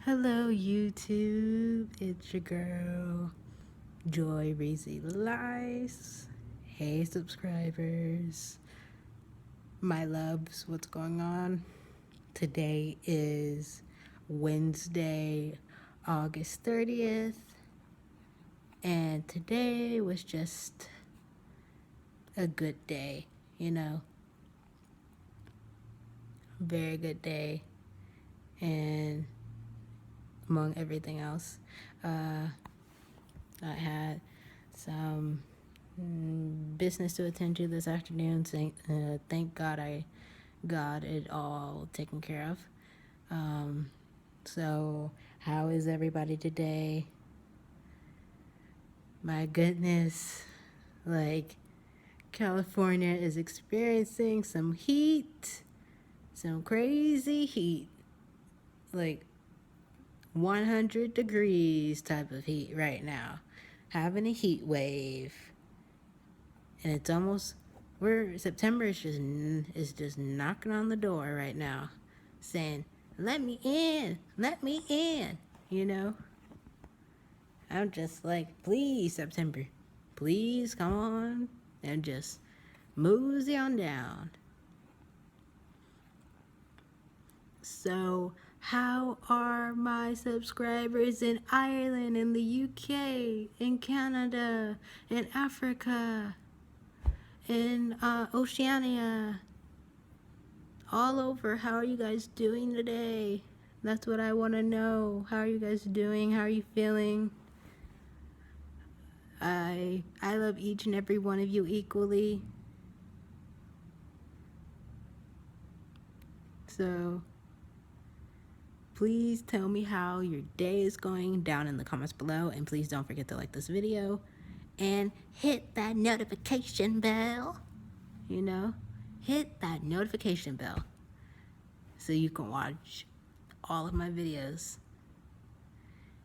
Hello, YouTube. It's your girl, Joy Reezy Lice. Hey, subscribers. My loves, what's going on? Today is Wednesday, August 30th. And today was just a good day, very good day. And among everything else, I had some business to attend to this afternoon. Thank God I got it all taken care of. So how is everybody today? My goodness, California is experiencing some heat, some crazy heat, 100 degrees type of heat right now, having a heat wave. And it's almost, September is just knocking on the door right now, saying, let me in, I'm just like, please, September, please come on and just mosey on down. So how are my subscribers in Ireland, in the UK, in Canada, in Africa, in Oceania, all over? How are you guys doing today? That's what I want to know. How are you guys doing? How are you feeling? I love each and every one of you equally. So please tell me how your day is going down in the comments below, and please don't forget to like this video and hit that notification bell. Hit that notification bell so you can watch all of my videos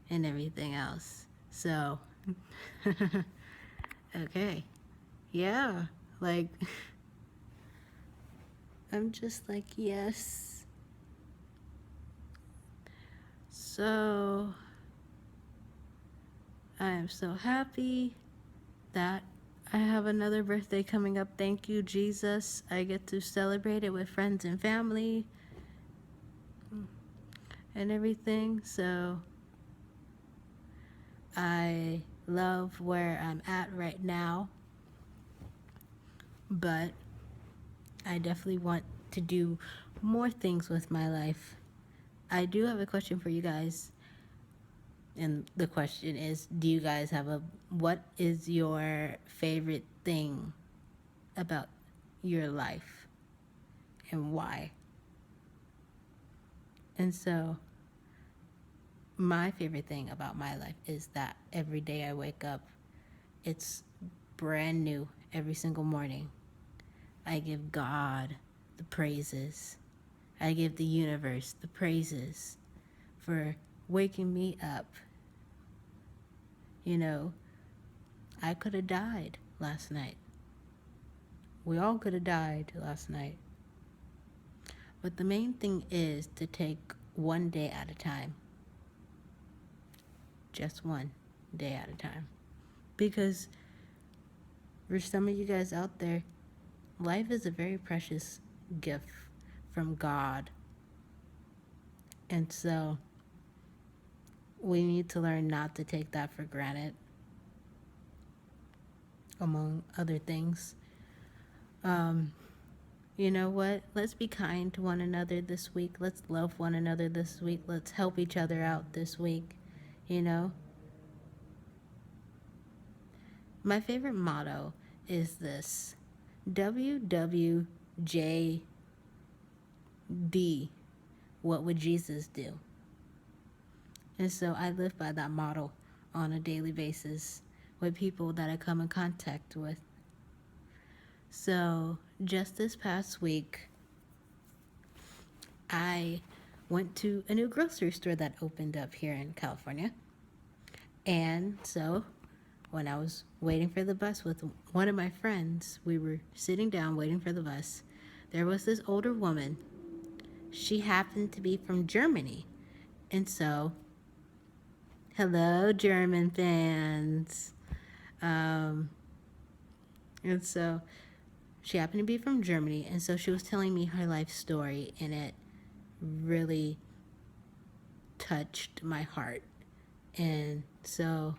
and everything else. So okay, yeah, I'm just like, yes. So I am so happy that I have another birthday coming up. Thank you, Jesus. I get to celebrate it with friends and family and everything. So I love where I'm at right now, but I definitely want to do more things with my life. I do have a question for you guys. And the question is, do you guys have what is your favorite thing about your life and why? And so my favorite thing about my life is that every day I wake up, it's brand new every single morning. I give God the praises. I give the universe the praises for waking me up. I could have died last night. We all could have died last night. But the main thing is to take one day at a time. Just one day at a time. Because for some of you guys out there, life is a very precious gift from God. And so we need to learn not to take that for granted, among other things. You know what? Let's be kind to one another this week. Let's love one another this week. Let's help each other out this week, My favorite motto is this: WWJD. What would Jesus do? And so I live by that motto on a daily basis with people that I come in contact with. So just this past week, I went to a new grocery store that opened up here in California. And so when I was waiting for the bus with one of my friends, we were sitting down waiting for the bus. There was this older woman. She happened to be from Germany. And so, hello, German fans. Um, and so, she happened to be from Germany. And so, she was telling me her life story, and it really touched my heart. And so,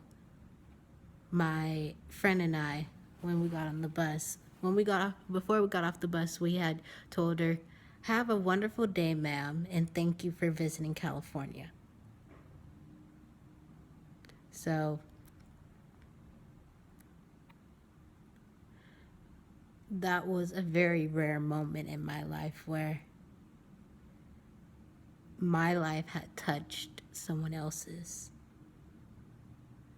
my friend and I, when we got on the bus, before we got off the bus, we had told her, "Have a wonderful day, ma'am, and thank you for visiting California." So that was a very rare moment in my life where my life had touched someone else's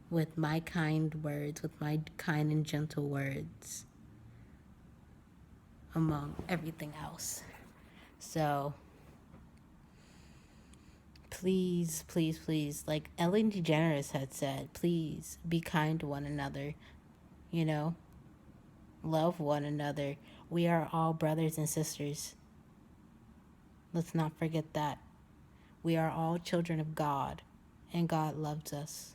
with my kind words, with my kind and gentle words, among everything else. So please, please, please, like Ellen DeGeneres had said, please be kind to one another, you know, love one another. We are all brothers and sisters. Let's not forget that. We are all children of God, and God loves us.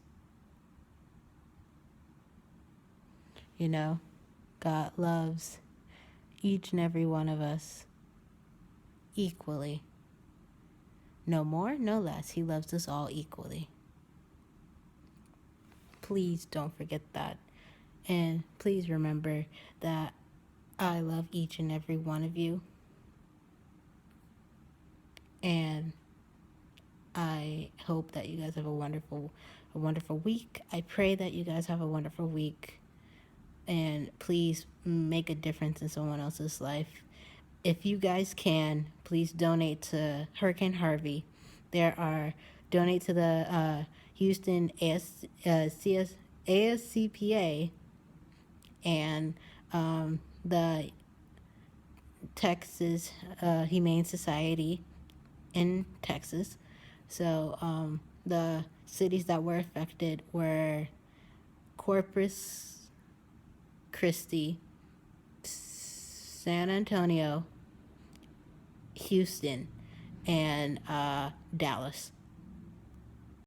You know, God loves each and every one of us equally. No more, no less. He loves us all equally. Please don't forget that. And please remember that I love each and every one of you. And I hope that you guys have a wonderful week. I pray that you guys have a wonderful week. And please make a difference in someone else's life. If you guys can, please donate to Hurricane Harvey. Donate to the Houston ASCPA and the Texas Humane Society in Texas. So the cities that were affected were Corpus Christi, San Antonio, Houston, and Dallas.